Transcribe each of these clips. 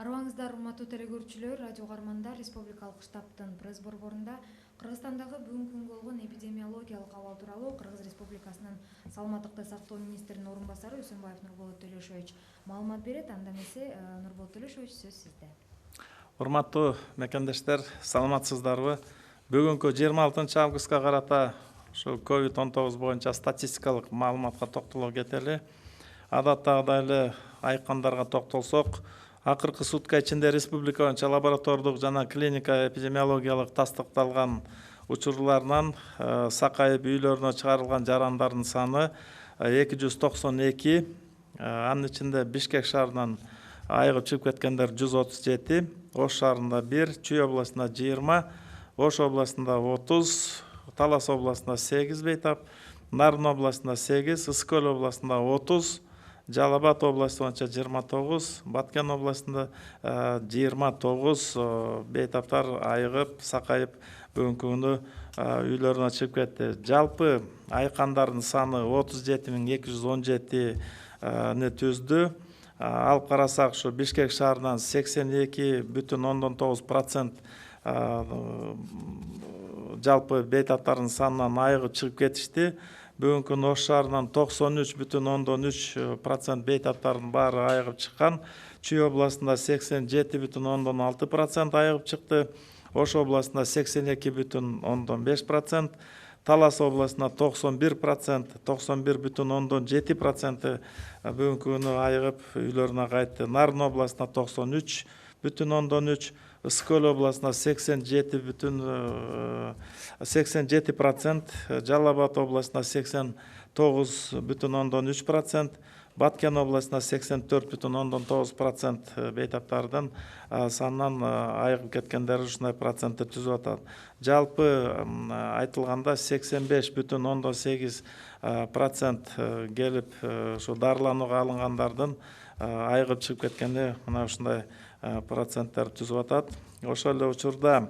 Арыбаңыздар, урматтуу телекөрүүчүлөр, радио угармандар, республикалык штабтын пресс борборунда Кыргызстандагы бүгүнкү күнгө болгон эпидемиологиялык абал тууралуу Кыргыз Республикасынын саламаттыкты сактоо министринин орун басары Үсөнбаев Нурболот Төлөшович маалымат берет. Анда эмесе Нурболот Төлөшович, сөз сизде. Урматтуу мекендештер, саламатсыздарбы? Бүгүнкү 26 августка карата ушу COVID-19 боюнча статистикалык маалыматка токтоло кетели. Адаттагыдай эле айткандарга токтолсок, акыркы сутка ичинде республика боюнча лаборатордук жана клиника эпидемиологиялык тастыкталган учурларынан сакайып үйлөрүнө чыгарылган жарандардын саны 292. Анын ичинде Бишкек шаарынан айыгып чыгып кеткендер 137, Ош шаарында 1, Чүй областында 20, Ош областында 30, Талас областында 8 бейтап, Нарын областында 8, Ысык-Көл областында 30, Жалал Абад областы боюнча 29, Баткен областында 29 бейтаптар айыгып, сакайып бүгүнкү күнү үйлөрүнө чыгып кетти. Жалпы айыккандардын саны 37217 түздү. Алып карасак, ушу Бишкек шаарынан 82,9% жалпы бейтаптардын санынан айыгып чыгып кетишти. Бүгүнкү күнү Ош шаарынан 93,3% бейтаптардын баары айыгып чыккан. Чүй областында 87,6% айыгып чыкты. Ош областында 82,5%, Талас областында 91%, 91,7% бүгүнкү күнү айыгып үйлөрүнө кайтты. Нарын областында 93,3%, Ысык-Көл областында 87%, Жалал Абад областында 89,3%, Баткен областында 84,9% бейтаптардын санынан айыгып кеткендер ушундай процентти түзүп атат. Жалпы айтылганда 85,8% келип ушу дарыланууга алынгандардын айыгып чыгып кеткени мына ушундай проценттер түзүп атат. Ошол эле учурда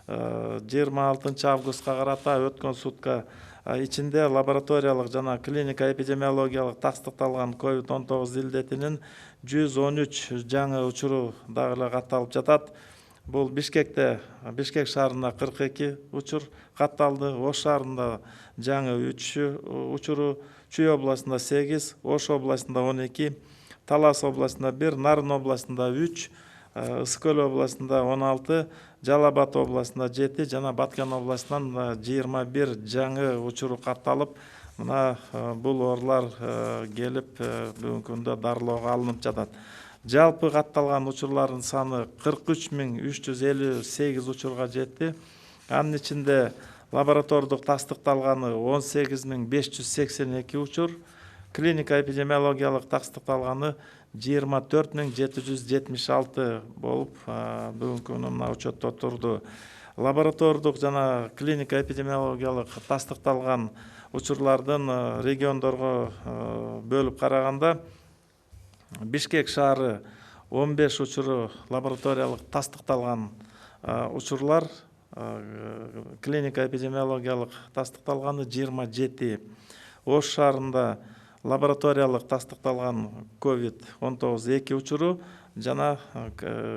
26 августка карата өткөн сутка ичинде лабораториялык жана клиника эпидемиологиялык тастыкталган COVID-19 илдетинин 113 жаңы учуру дагы эле катталып жатат. Бул Бишкек шаарында 42 учур катталды, Ош шаарында жаңы 3 учуру, Чүй областында 8, Ош областында 12, Талас областында 1, Нарын областында 3, Ысык-Көл областында 16, Жалал Абад областында 7 жана Баткен областынан 21 жаңы учуру катталып, мына бул оорулар келип бүгүнкү күндө дарылоого алынып жатат. Жалпы катталган учурлардын саны 43358 учурга жетти. Анын ичинде лаборатордук тастыкталганы 18582 учур, клиника эпидемиологиялык тастыкталганы 24776 болуп бүгүнкү күнү мына учетто турду. Лаборатордук жана клиника эпидемиологиялык тастыкталган учурлардын региондорго бөлүп караганда, Бишкек шаары 15 учуру лабораториялык тастыкталган учурлар, клиника эпидемиологиялык тастыкталганы 27, Ош шаарында лабораториялык тастыкталган COVID-19 2 учуру жана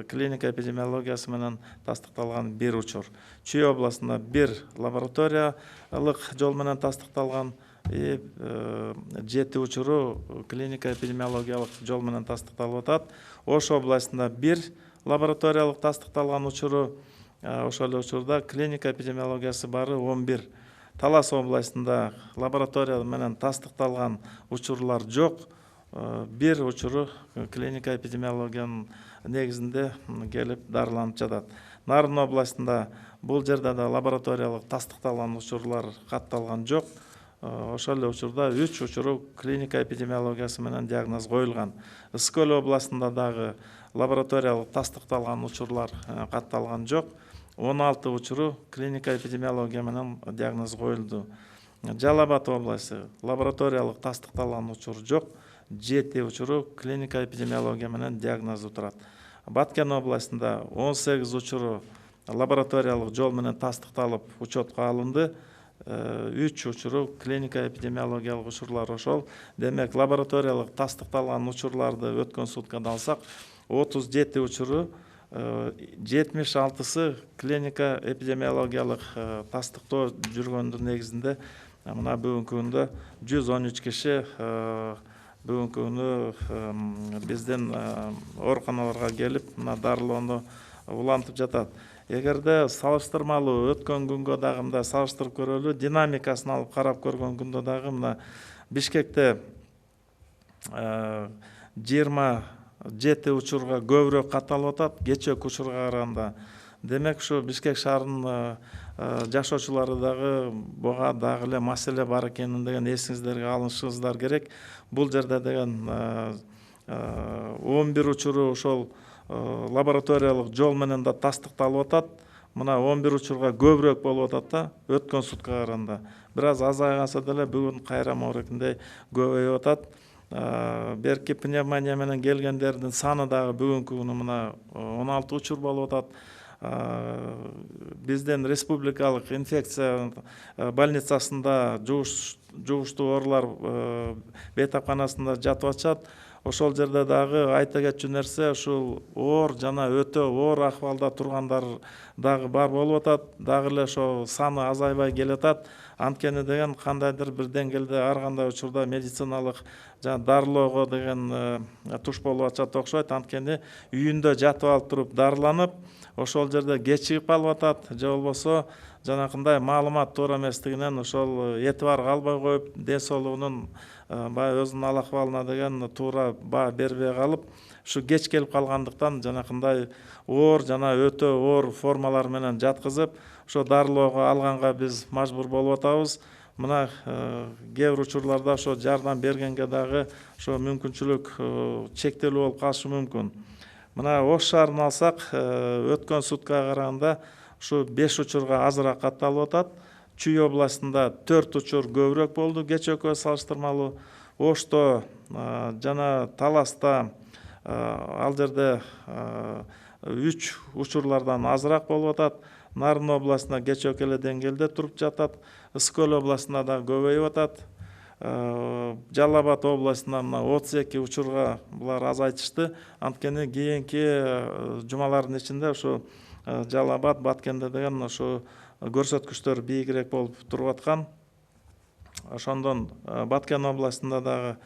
клиника эпидемиологиясы менен тастыкталган 1 учур. Чүй областында 1 лабораториялык жол менен тастыкталган, 7 учуру клиника эпидемиологиялык жол менен тастыкталып атат. Ош областында 1 лабораториялык тастыкталган учуру, ошол эле учурда клиника эпидемиологиясы баары 11. Талас областында лаборатория менен тастыкталган учурлар жок, 1 учуру клиника эпидемиологиянын негизинде келип дарыланып жатат. Нарын областында бул жерде да лабораториялык тастыкталган учурлар катталган жок. Ошол эле учурда 3 учуру клиника эпидемиологиясы менен диагноз коюлган. Ысык-Көл областында дагы лабораториялык тастыкталган учурлар катталган жок. 16 учуру клиника эпидемиология менен диагноз коюлду. Жалал Абад областы лабораториялык тастыкталган учур жок, 7 учуру клиника эпидемиология менен диагнозу турат. Баткен областында 18 учуру лабораториялык жол менен тастыкталып учетко алынды, 3 учуру клиника эпидемиологиялык учурлар ошол. Демек, лабораториялык тастыкталган учурларды өткөн суткада алсак, 37 учуру 76сы клиника эпидемиологиялык тастыктоо жүргөндүн негизинде мына бүгүнкү күндө 113 киши бүгүнкү күнү биздин ооруканаларга келип мына дарылоону улантып жатат. Эгерде салыштырмалуу өткөн күнгө дагы мындай салыштырып көрөлү, динамикасын алып карап көргөн күндө дагы мына Бишкекте 27 учурга көбүрөөк катталып атат, кечээки учурга караганда. Демек, ушу Бишкек шаарынын жашоочулары дагы буга дагы эле маселе бар экенин деген эсиңиздерге алышыңыздар керек. Бул жерде деген 11 учуру ошол лабораториялык жол менен да тастыкталып атат. Мына 11 учурга көбүрөөк болуп атат да, өткөн суткага караганда. Бир аз азайганса деле бүгүн кайра могурекиндей көбөйүп атат. Берки пневмония менен келгендердин саны дагы бүгүнкү күнү мына 16 учур болуп атат. Биздин республикалык инфекция больницасында жугуштуу оорулар бейтапканасында жатып атышат. Ошол жерде дагы айта кетчү нерсе, ушул оор жана өтө оор акыбалда тургандар дагы бар болуп атат. Дагы эле ошо саны азайбай келатат. Анткени деген кандайдыр бир деңгээлде ар кандай учурда медициналык жана дарылоого деген туш болуп атышат окшойт. Анткени үйүндө жатып алып туруп дарыланып, ошол жерде кечигип калып атат, же болбосо жанакындай маалымат туура эместигинен ошол этибарга албай коюп, ден соолугунун баягы өзүнүн ал акыбалына деген туура баа бербей калып, ушу кеч келип калгандыктан жанакындай оор жана өтө оор формалар менен жаткызып, ошо дарылоого алганга биз мажбур болуп атабыз. Мына кээ бир учурларда ошо жардам бергенге дагы ошо мүмкүнчүлүк чектелүү болуп калышы мүмкүн. Мына Ош шаарын алсак, өткөн суткага караганда ушу 5 учурга азыраак катталып атат. Чүй областында 4 учур көбүрөөк болду кечээкүгө салыштырмалуу. Ошто жана Таласта ал жерде 3 учурлардан азыраак болуп атат. Нарын областында кечээки эле деңгээлде туруп жатат. Ысык көл областында да көбөйүп атат. Жалал Абад областында 32 учурга булар азайтышты. Анткени кийинки жумалардын ичинде ушу Жалал Абад, Баткенде деген ушу көрсөткүчтөр бийигирээк болуп туруп аткан. Ошондон Баткен областында дагы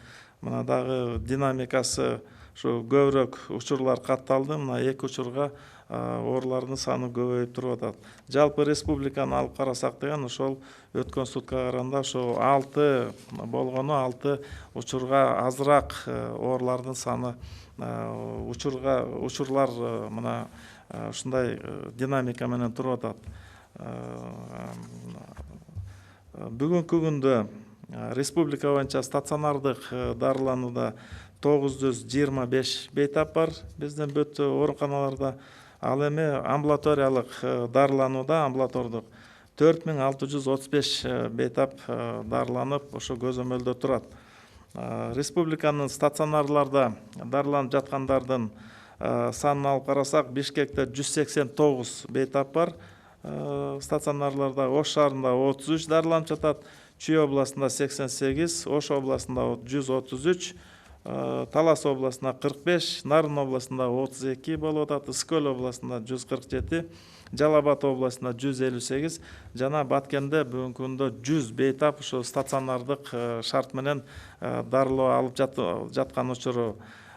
мына дагы динамикасы ушу көбүрөөк учурлар катталды. Мына 2 учурга оорулардын саны көбөйүп туруп атат. Жалпы республиканы алып карасак деген ошол өткөн суткага караганда ошо 6 болгону 6 учурга азыраак оорулардын саны учурлар мына ушундай динамика менен туруп атат. Бүгүнкү күндө республика боюнча стационардык дарыланууда 925 бейтап бар биздин бүт ооруканаларда. Ал эми амбулаториялык дарыланууда амбулатордук 4635 бейтап дарыланып, ошо көзөмөлдө турат. Республиканын стационарларда дарыланып жаткандардын санын алып карасак, Бишкекте 189 бейтап бар. Стационарларда Ош шаарында 33 дарыланып жатат. Чүй областында 88, Ош областында 133, Талас областында 45, Нарын областында 32 болуп атат, Ысык көл областында 147, Жалал Абад областында 158 жана Баткенде бүгүнкү күндө 100 бейтап ушу стационардык шарт менен дарылоо алып жаткан учуру.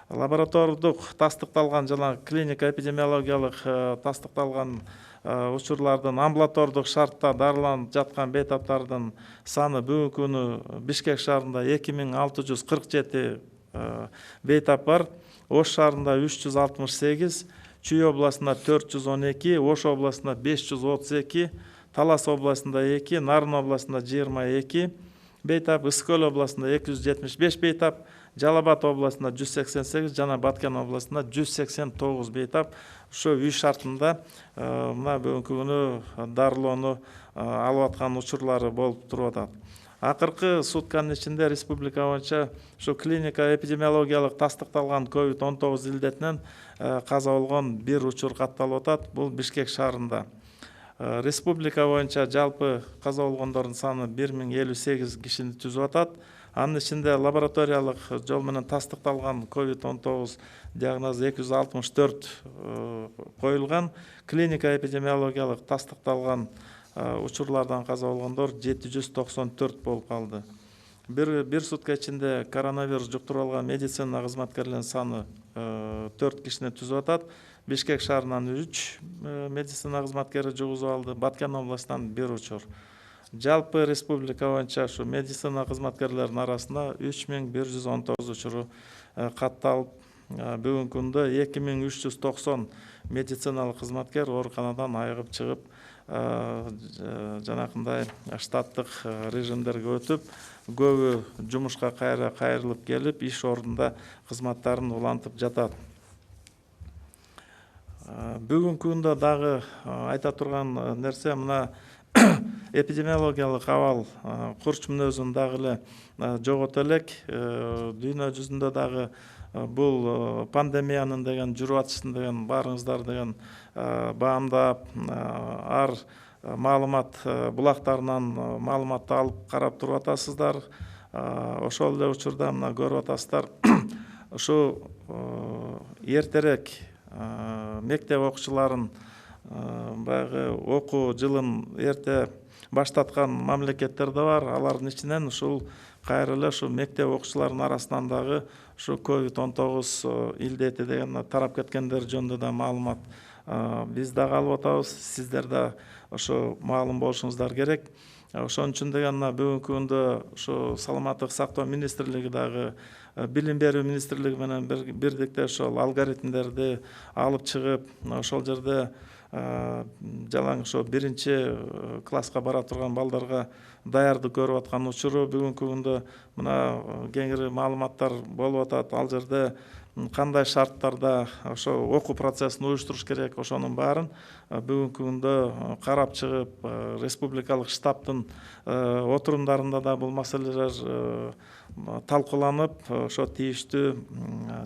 Лаборатордук тастыкталган жана клиника эпидемиологиялык тастыкталган учурлардын амбулатордук шартта дарыланып жаткан бейтаптардын саны бүгүнкү күнү Бишкек шаарында 2647 бейтап бар. Ош шаарында 368, Чүй областында 412, Ош областында 532, Талас областында 2, Нарын областында 22 бейтап, Ысык көл областында 275 бейтап, Жалал Абад областында 188 жана Баткен областында 189 бейтап ошо үй шартында мына бүгүнкү күнү дарылоону алып аткан учурлары болуп туруп атат. Акыркы сутканын ичинде республика боюнча ушу клиника эпидемиологиялык тастыкталган COVID-19 илдетинен каза болгон 1 учур катталып атат. Бул Бишкек шаарында. Республика боюнча жалпы каза болгондордун саны 1058 кишини түзүп атат. Анын ичинде лабораториялык жол менен тастыкталган COVID-19 диагнозу 264 коюлган, клиника эпидемиологиялык тастыкталган учурлардан каза болгондор 794 болуп калды. Bir сутка ичинде коронавирус жуктуруп алган медицина кызматкерлеринин саны 4 кишини түзүп атат. Бишкек шаарынан 3 медицина кызматкери жугузуп алды, Баткен областынан 1 учур. Жалпы республика боюнча ушу медицина кызматкерлеринин арасында 3119 учуру катталып, бүгүнкү күндө 2390 медициналык кызматкер ооруканадан айыгып чыгып, жанакындай штаттык режимдерге өтүп, көбү жумушка кайрылып келип, иш ордунда кызматтарын улантып жатат. Бүгүнкү күндө дагы айта турган нерсе мына эпидемиологиялык абал курч мүнөзүн дагы эле жогото элек. Дүйнө жүзүндө дагы бул пандемиянын деген жүрүп атышын деген баарыңыздар деген баамдап, ар маалымат булактарынан маалыматты алып карап туруп атасыздар. Ошол эле учурда мына көрүп атасыздар, ушу эртерээк мектеп окуучуларын баягы окуу жылын эрте баштаткан мамлекеттер да бар. Алардын ичинен ушул кайра эле ушу мектеп окуучуларынын арасынан дагы ушу COVID-19 илдети деген тарап кеткендер жөнүндө да маалымат биз дагы алып атабыз. Сиздер да ошо маалым болушуңуздар керек. Ошон үчүн деген бүгүнкү күндө ушу саламаттык сактоо министрлиги дагы билим берүү министрлиги менен бирдикте ошол алгоритмдерди алып чыгып, ошол жерде жалаң ошо 1 класска бара турган балдарга даярдык көрүп аткан учуру бүгүнкү күндө мына кеңири маалыматтар болуп атат. Ал жерде кандай шарттарда ошо окуу процессин уюштуруш керек, ошонун баарын бүгүнкү күндө карап чыгып, республикалык штабтын отурумдарында да бул маселелер талкууланып, ошо тийиштүү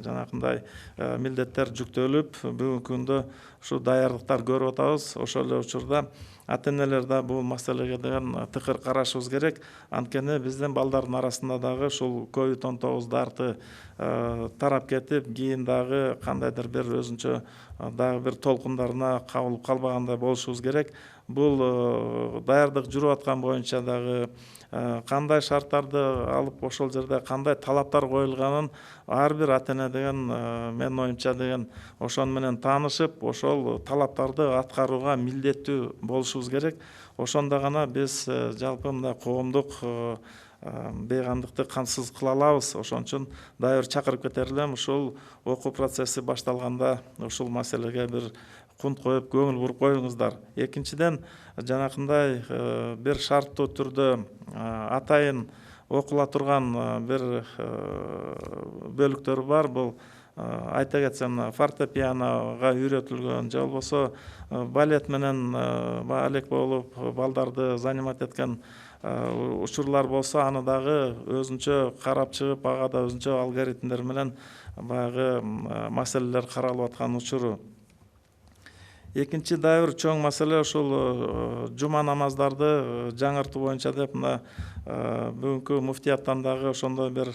жанакындай милдеттер жүктөлүп, бүгүнкү күндө ушу даярдыктар көрүп атабыз. Ошол эле учурда ата-энелер да бул маселеге деген тыкыр карашыбыз керек. Анткени биздин балдардын арасында дагы ушул COVID-19 дарты тарап кетип, кийин дагы кандайдыр бир өзүнчө дагы бир толкундарына кабылып калбагандай болушубуз керек. Бул даярдык жүрүп аткан боюнча дагы кандай шарттарды алып, ошол жерде кандай талаптар коюлганын ар бир ата-эне деген менин оюмча деген ошон менен таанышып, ошол талаптарды аткарууга милдеттүү болушубуз керек. Ошондо гана биз жалпы мындай коомдук бейгамдыкты камсыз кыла алабыз. Ошон үчүн дагы бир чакырып кетер элем, ушул окуу процесси башталганда ушул маселеге бир кунт коюп, көңүл буруп коюңуздар. Экинчиден, жанакындай бир шарттуу түрдө атайын окула турган бир бөлүктөр бар. Бул айта кетсем, фортепианога үйрөтүлгөн же болбосо балет менен алек болуп балдарды занимать эткен учурлар болсо, аны дагы өзүнчө карап чыгып, ага да өзүнчө алгоритмдер менен баягы маселелер каралып аткан учуру. Экинчи дагы бир чоң маселе ушул жума намаздарды жаңыртуу боюнча деп мына бүгүнкү муфтияттан дагы ошондой бир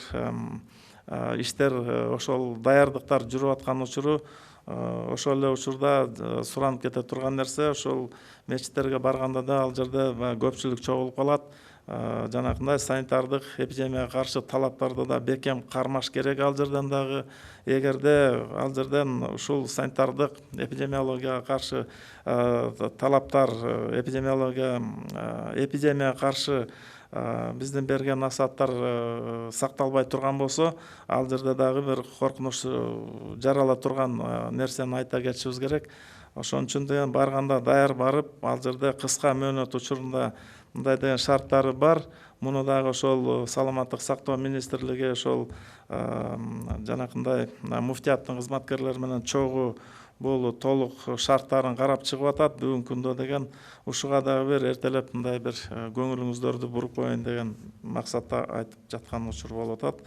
иштер, ошол даярдыктар жүрүп аткан учуру, ошол эле учурда суранып кете турган нерсе, ошол мечиттерге барганда да ал жерде көпчүлүк чогулуп калат. Жанакындай санитардык эпидемияга каршы талаптарды да бекем кармаш керек. Ал жерден дагы эгерде ал жерден ушул санитардык эпидемиологияга каршы талаптар, эпидемияга каршы биздин берген насааттар сакталбай турган болсо, ал жерде дагы бир коркунуч жарала турган нерсени айта кетишибиз керек. Ошон үчүн деген барганда даяр барып, ал жерде кыска мөөнөт учурунда мындай деген шарттары бар. Муну дагы ошол саламаттык сактоо министрлиги ошол жанакындай муфтияттын кызматкерлери менен чогуу бул толук шарттарын карап чыгып атат. Бүгүнкү күндө деген ушуга дагы бир эртелеп мындай бир көңүлүңүздөрдү буруп коеюн деген максатта айтып жаткан учур болуп атат.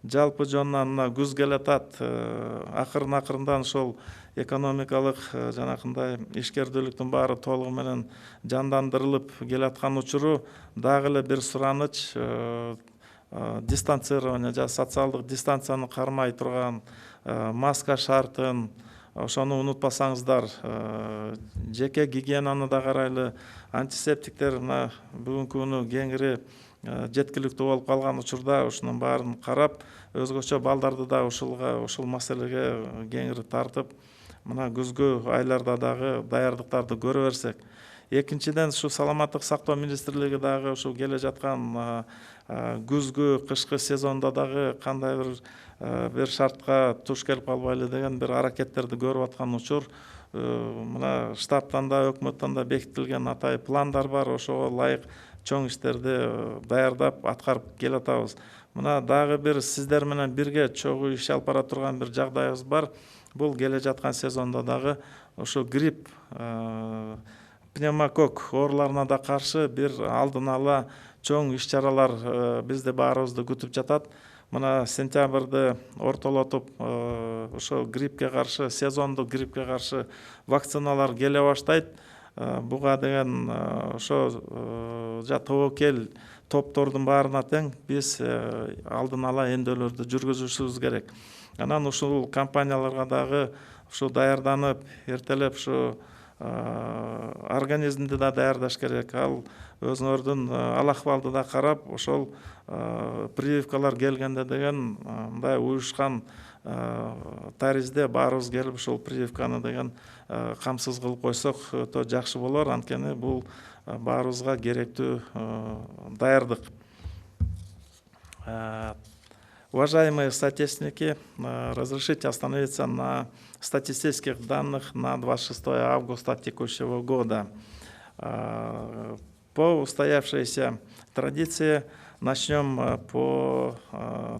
жалпы жонунан мына күз келатат, акырындан ошол экономикалык жанакындай ишкердүүлүктүн баары толугу менен жандандырылып келаткан учуру дагы эле бир сураныч дистанцирование жана социалдык дистанцияны кармай турган маска шартын, ошону унутпасаңыздар, жеке гигиенаны да карайлы, антисептиктер мына бүгүнкү күнү кеңири жеткиликтүү болуп калган учурда ушунун баарын карап, өзгөчө балдарды да ушул маселеге кеңири тартып, мына күзгү айларда дагы даярдыктарды көрө берсек. Экинчиден, ушу саламаттык сактоо министрлиги дагы ушу келе жаткан күзгү кышкы сезондо дагы кандай бир шартка туш келип калбайлы деген бир аракеттерди көрүп аткан учур. Мына штабтан да өкмөттөн да бекитилген атай пландар бар, ошого ылайык чоң иштерди даярдап аткарып келатабыз. Мына дагы бир сиздер менен бирге чогуу иш алып бара турган бир жагдайыбыз бар. Бул келе жаткан сезондо дагы ошо грипп, пневмокок ооруларына да каршы бир алдын ала чоң иш-чаралар бизди баарыбызды күтүп жатат. Мына сентябрды ортолотуп, ошо гриппке каршы, сезондук гриппке каршы вакциналар келе баштайт. Буга деген ошо тобокел топтордун баарына тең биз алдын ала эмдөөлөрдү жүргүзүшүбүз керек. Анан ушул компанияларга дагы ушу даярданып, эртелеп ушу организмди да даярдаш керек. Ал өзүңөрдүн ал-акыбалды да карап, ошол прививкалар келгенде деген мындай уюшкан таризде баарыбыз келип ушул прививканы деген камсыз кылып койсок өтө жакшы болор. Анткени бул баарыбызга керектүү даярдык. Уважаемые соотечественники, разрешите остановиться на статистических данных на 26 августа текущего года. По устоявшейся традиции начнем по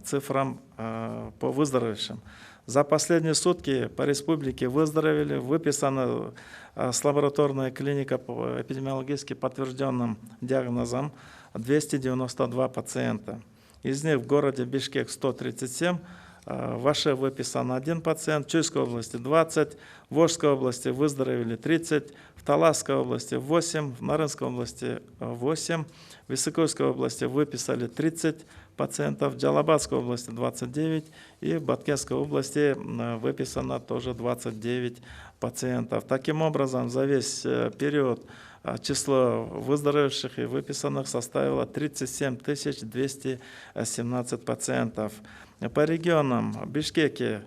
цифрам по выздоровевшим. За последние сутки по республике выздоровели, выписано с лабораторной клиники по эпидемиологически подтвержденным диагнозам 292 пациента. Из них в городе Бишкек 137, в Аше выписан 1 пациент, в Чуйской области 20, в Волжской области выздоровели 30, в Таласской области 8, в Нарынской области 8, в Высокойской области выписали 30 пациентов, в Джалабадской области 29 и в Баткенской области выписано тоже 29 пациентов. Таким образом, за весь период число выздоровевших и выписанных составило 37 217 пациентов. По регионам в Бишкеке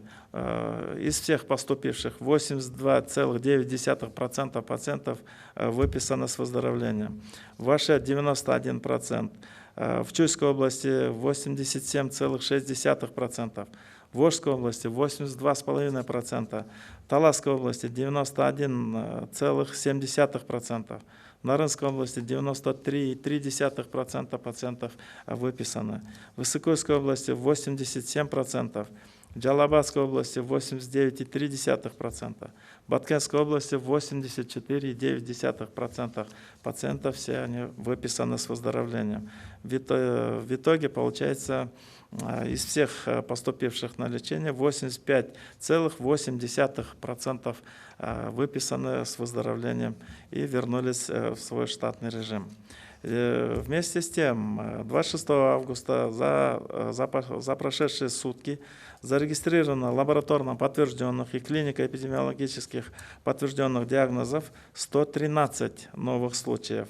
из всех поступивших 82,9% пациентов выписаны с выздоровлением. В Аше 91%. В Чуйской области 87,6%. В Волжской области 82,5%, в Таласской области 91,7%, в Нарынской области 93,3% пациентов выписаны, в Высокойской области 87%, в Джалабадской области 89,3%, в Баткенской области 84,9% пациентов, все они выписаны с выздоровлением. В итоге получается, из всех поступивших на лечение 85,8% выписаны с выздоровлением и вернулись в свой штатный режим. Вместе с тем, 26 августа за прошедшие сутки зарегистрировано лабораторно подтвержденных и клинико-эпидемиологических подтвержденных диагнозов 113 новых случаев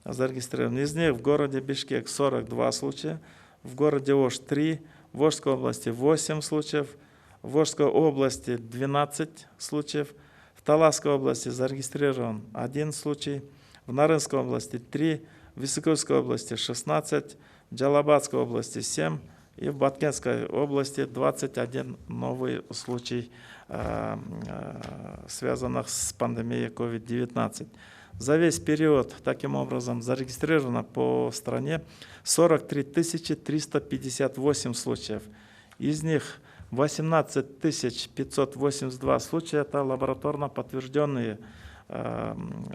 зарегистрировано. Из них в городе Бишкек 42 случая, в городе Ош 3, в Волжской области 8 случаев, в Волжской области 12 случаев, в Таласской области зарегистрирован 1 случай, в Нарынской области 3, в Высокойской области 16, в Джалабадской области 7 и в Баткенской области 21 новый случай, связанных с пандемией COVID-19. За весь период, таким образом, зарегистрировано по стране 43 358 случаев. Из них 18 582 случая – это лабораторно подтвержденные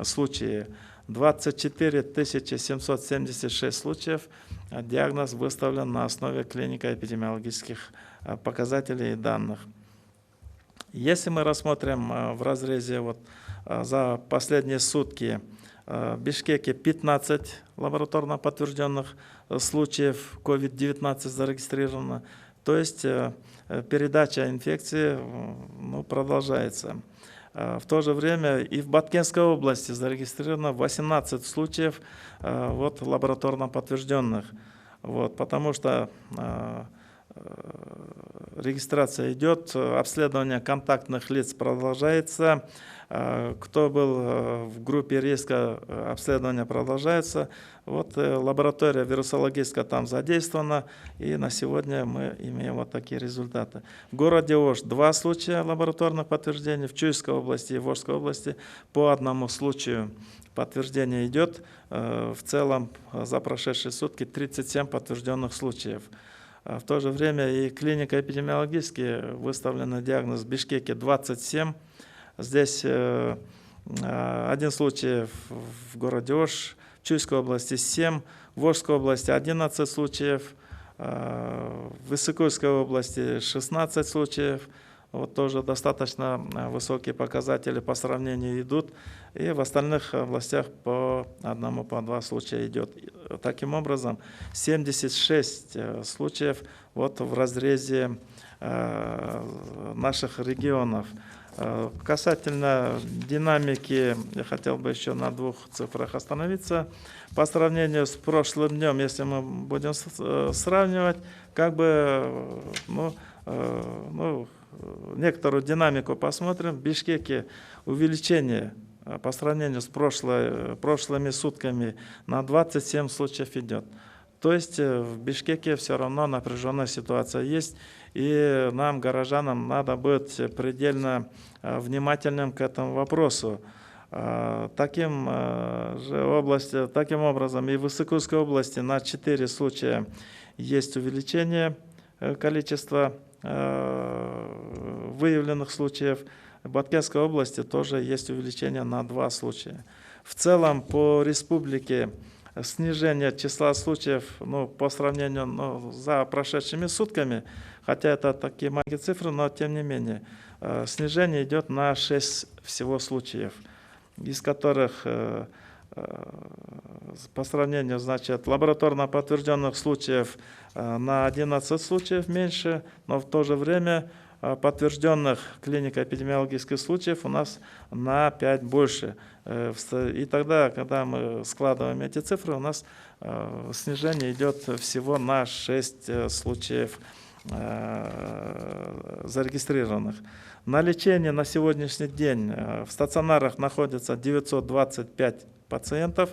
случаи. 24 776 случаев диагноз выставлен на основе клинико-эпидемиологических показателей и данных. Если мы рассмотрим в разрезе за последние сутки, в Бишкеке 15 лабораторно подтвержденных случаев COVID-19 зарегистрировано, то есть передача инфекции продолжается. В то же время и в Баткенской области зарегистрировано 18 случаев лабораторно подтвержденных. Потому что регистрация идет, обследование контактных лиц продолжается. Кто был в группе риска, обследование продолжается. Лаборатория вирусологическая там задействована, и на сегодня мы имеем такие результаты. В городе Ош 2 случая лабораторных подтверждений, в Чуйской области и Волжской области по 1 случаю подтверждение идет. В целом за прошедшие сутки 37 подтвержденных случаев. В то же время и клинико-эпидемиологически выставленный диагноз в Бишкеке 27. Здесь 1 случай в городе Ош, в Чуйской области 7, в Волжской области 11 случаев, в Высокуйской области 16 случаев. Тоже достаточно высокие показатели по сравнению идут. И в остальных областях по 1, по 2 случая идет. Таким образом, 76 случаев в разрезе наших регионов. Касательно динамики, я хотел бы еще на 2 цифрах остановиться. По сравнению с прошлым днем, если мы будем сравнивать, некоторую динамику посмотрим. В Бишкеке увеличение по сравнению с прошлыми сутками на 27 случаев идет. То есть в Бишкеке все равно напряженная ситуация есть, и нам, горожанам, надо быть предельно внимательным к этому вопросу. Таким образом и в Высокуйской области на 4 случая есть увеличение количества выявленных случаев. В Баткенской области тоже есть увеличение на 2 случая. В целом по республике снижение числа случаев по сравнению за прошедшими сутками, хотя это такие маленькие цифры, но тем не менее, снижение идет на 6 всего случаев, из которых по сравнению, лабораторно подтвержденных случаев на 11 случаев меньше, но в то же время подтвержденных клинико-эпидемиологических случаев у нас на 5 больше. И тогда, когда мы складываем эти цифры, у нас снижение идет всего на 6 случаев зарегистрированных. На лечении на сегодняшний день в стационарах находится 925 пациентов,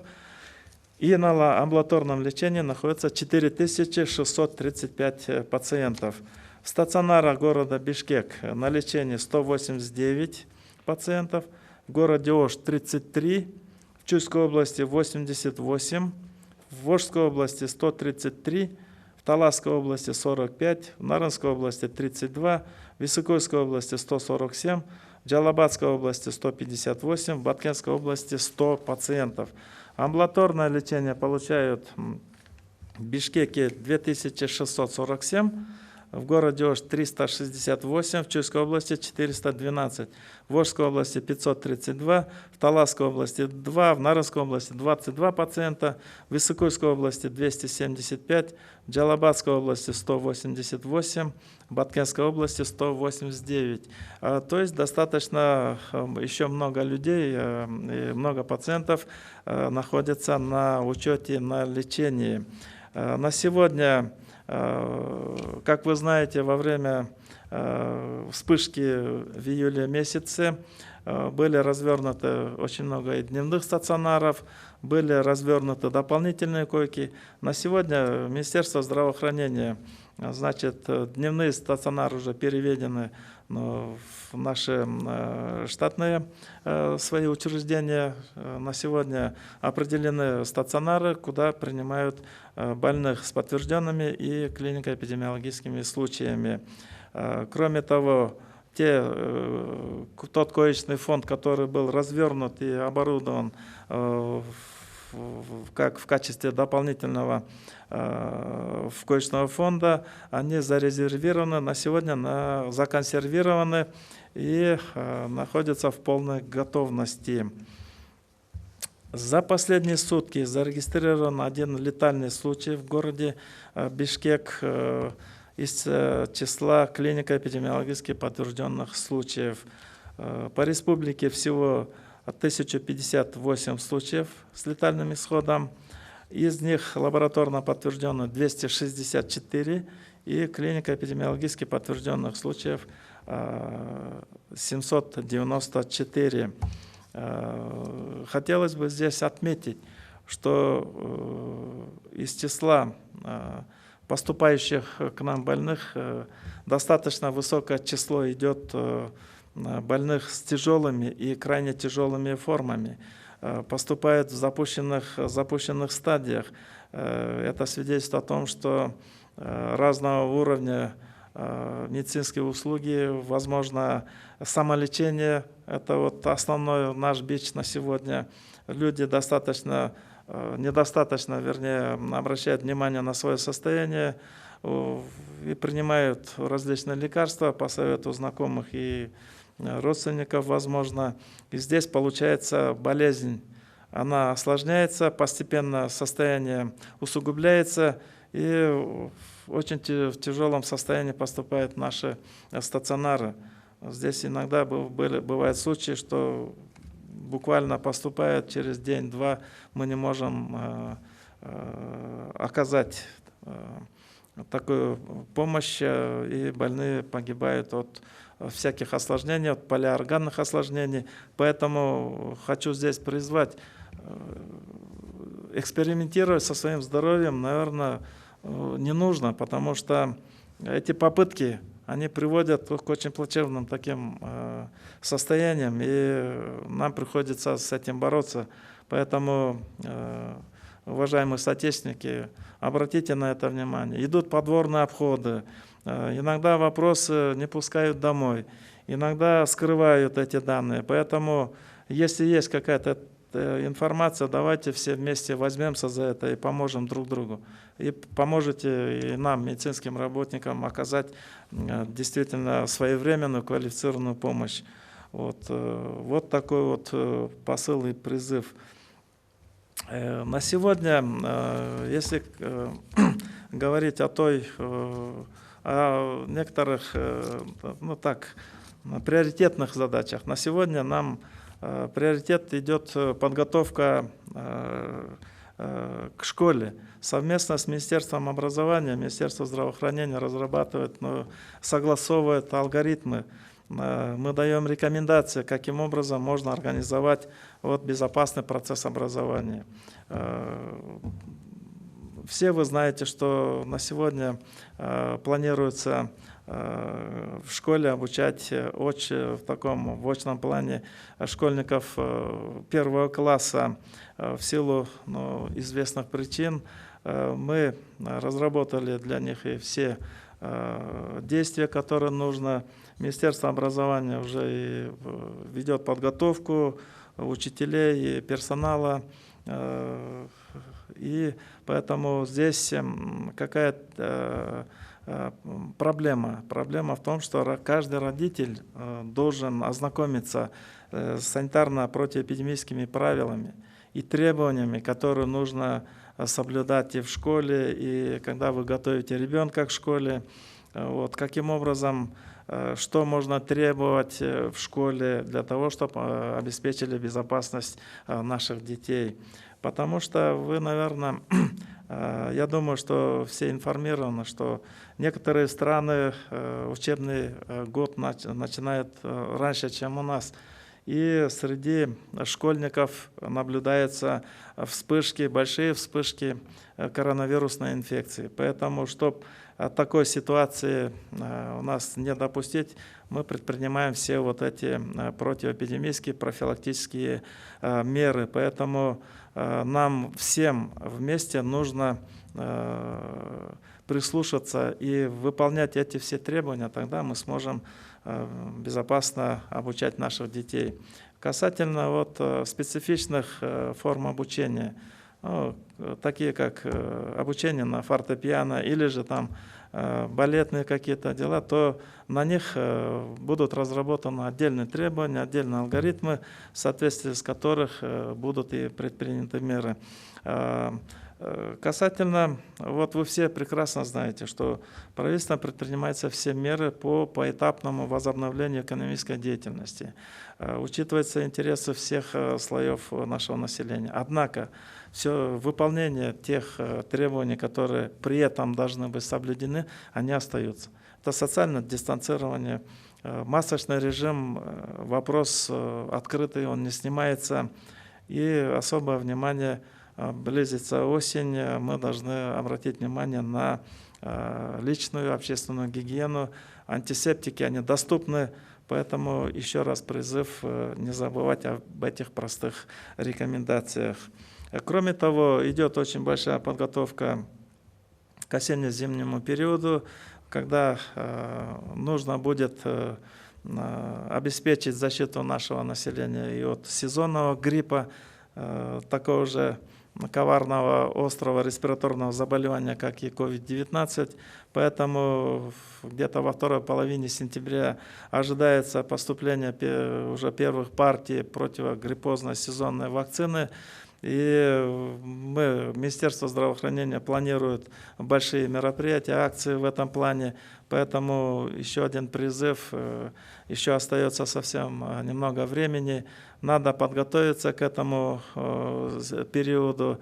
и на амбулаторном лечении находится 4635 пациентов. В стационарах города Бишкек на лечении 189 пациентов, в городе Ош 33, в Чуйской области 88, в Волжской области 133, в Таласской области 45, в Нарынской области 32, в Высокуйской области 147, в Джалабадской области 158, в Баткенской области 100 пациентов. Амбулаторное лечение получают в Бишкеке 2647, в городе Ош 368, в Чуйской области 412, в Волжской области 532, в Таласской области 2, в Нарынской области 22 пациента, в Высокуйской области 275, в Джалабадской области 188, в Баткенской области 189. То есть достаточно еще много людей, много пациентов находятся на учете, на лечении. На сегодня, как вы знаете, во время вспышки в июле месяце были развернуты очень много и дневных стационаров, были развернуты дополнительные койки. На сегодня Министерство здравоохранения, дневные стационары уже переведены в наши штатные свои учреждения. На сегодня определены стационары, куда принимают больных с подтвержденными и клинико-эпидемиологическими случаями. Кроме того, в тот коечный фонд, который был развернут и оборудован как в качестве дополнительного коечного фонда, они зарезервированы на сегодня, законсервированы и находятся в полной готовности. За последние сутки зарегистрирован один летальный случай в городе Бишкек из числа клинико-эпидемиологически подтвержденных случаев. По республике всего 1058 случаев с летальным исходом. Из них лабораторно подтверждено 264 и клинико-эпидемиологически подтвержденных случаев 794. Хотелось бы здесь отметить, что из числа поступающих к нам больных достаточно высокое число идет больных с тяжелыми и крайне тяжелыми формами. Поступают в запущенных стадиях. Это свидетельствует о том, что разного уровня медицинские услуги, возможно, самолечение. Это вот основной наш бич на сегодня. Люди недостаточно, вернее, обращают внимание на свое состояние и принимают различные лекарства по совету знакомых и родственников, возможно. И здесь получается болезнь, она осложняется, постепенно состояние усугубляется, и очень в тяжелом состоянии поступают наши стационары. Здесь иногда бывают случаи, что буквально поступает через день-два, мы не можем оказать такую помощь, и больные погибают от всяких осложнений, от полиорганных осложнений. Поэтому хочу здесь призвать экспериментировать со своим здоровьем, наверное, не нужно, потому что эти попытки, они приводят к очень плачевным таким состояниям, и нам приходится с этим бороться. Поэтому, уважаемые соотечественники, обратите на это внимание. Идут подворные обходы, иногда вопросы не пускают домой, иногда скрывают эти данные. Поэтому, если есть какая-то информация, давайте все вместе возьмемся за это и поможем друг другу. И поможете и нам, медицинским работникам, оказать действительно своевременную квалифицированную помощь. Вот такой вот посыл и призыв. На сегодня, если говорить о некоторых приоритетных задачах, на сегодня нам приоритет идет подготовка к школе. Совместно с Министерством образования, Министерство здравоохранения разрабатывает, согласовывает алгоритмы. Мы даем рекомендации, каким образом можно организовать безопасный процесс образования. Все вы знаете, что на сегодня планируется в школе обучать в таком очном плане школьников первого класса. В силу известных причин мы разработали для них и все действия, которые нужно. Министерство образования уже и ведет подготовку учителей и персонала. И поэтому здесь какая-то проблема. Проблема в том, что каждый родитель должен ознакомиться с санитарно-противоэпидемическими правилами и требованиями, которые нужно соблюдать и в школе, и когда вы готовите ребенка к школе. Каким образом, что можно требовать в школе для того, чтобы обеспечили безопасность наших детей. Потому что вы, наверное, я думаю, что все информированы, что некоторые страны учебный год начинают раньше, чем у нас. И среди школьников наблюдаются большие вспышки коронавирусной инфекции. Поэтому, чтобы такой ситуации у нас не допустить, мы предпринимаем все эти противоэпидемические, профилактические меры. Поэтому нам всем вместе нужно прислушаться и выполнять эти все требования, тогда мы сможем безопасно обучать наших детей. Касательно вот специфичных форм обучения, такие как обучение на фортепиано или же там балетные какие-то дела, то на них будут разработаны отдельные требования, отдельные алгоритмы, в соответствии с которых будут и предприняты меры. Касательно, вот вы все прекрасно знаете, что правительством предпринимаются все меры по поэтапному возобновлению экономической деятельности. Учитываются интересы всех слоев нашего населения. Однако все выполнение тех требований, которые при этом должны быть соблюдены, они остаются. Это социальное дистанцирование, масочный режим, вопрос открытый, он не снимается, и особое внимание. Близится осень, мы должны обратить внимание на личную общественную гигиену. Антисептики, они доступны, поэтому еще раз призыв не забывать об этих простых рекомендациях. Кроме того, идет очень большая подготовка к осенне-зимнему периоду, когда нужно будет обеспечить защиту нашего населения и от сезонного гриппа, такого же коварного острого респираторного заболевания, как и COVID-19. Поэтому где-то во второй половине сентября ожидается поступление уже первых партий противогриппозной сезонной вакцины. И Министерство здравоохранения планирует большие мероприятия, акции в этом плане. Поэтому еще один призыв, еще остается совсем немного времени. Надо подготовиться к этому периоду,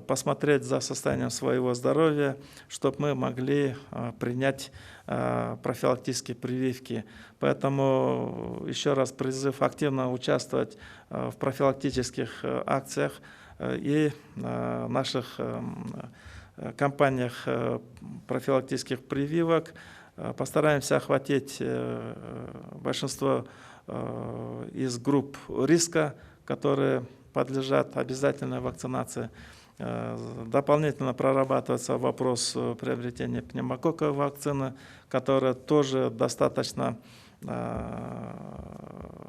посмотреть за состоянием своего здоровья, чтобы мы могли принять профилактические прививки. Поэтому еще раз призыв активно участвовать в профилактических акциях и наших кампаниях профилактических прививок. Постараемся охватить большинство из групп риска, которые подлежат обязательной вакцинации. Дополнительно прорабатывается вопрос приобретения пневмококковой вакцины, которая тоже достаточно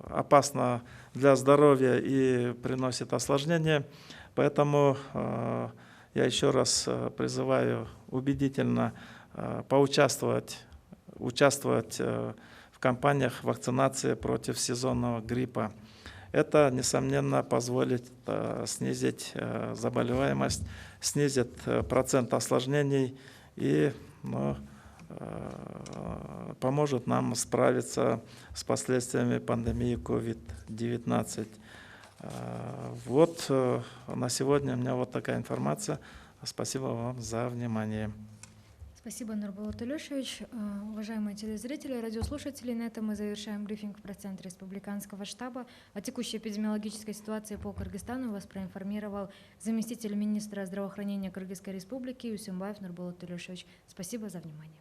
опасна для здоровья и приносит осложнения. Поэтому я еще раз призываю убедительно участвовать в кампаниях вакцинации против сезонного гриппа. Это, несомненно, позволит снизить заболеваемость, снизит процент осложнений и поможет нам справиться с последствиями пандемии COVID-19. Вот на сегодня у меня вот такая информация. Спасибо вам за внимание. Спасибо, Нурболот Илюшевич. Уважаемые телезрители, радиослушатели, на этом мы завершаем брифинг в пресс-центре Республиканского штаба. О текущей эпидемиологической ситуации по Кыргызстану вас проинформировал заместитель министра здравоохранения Кыргызской республики Усимбаев Нурболот Илюшевич. Спасибо за внимание.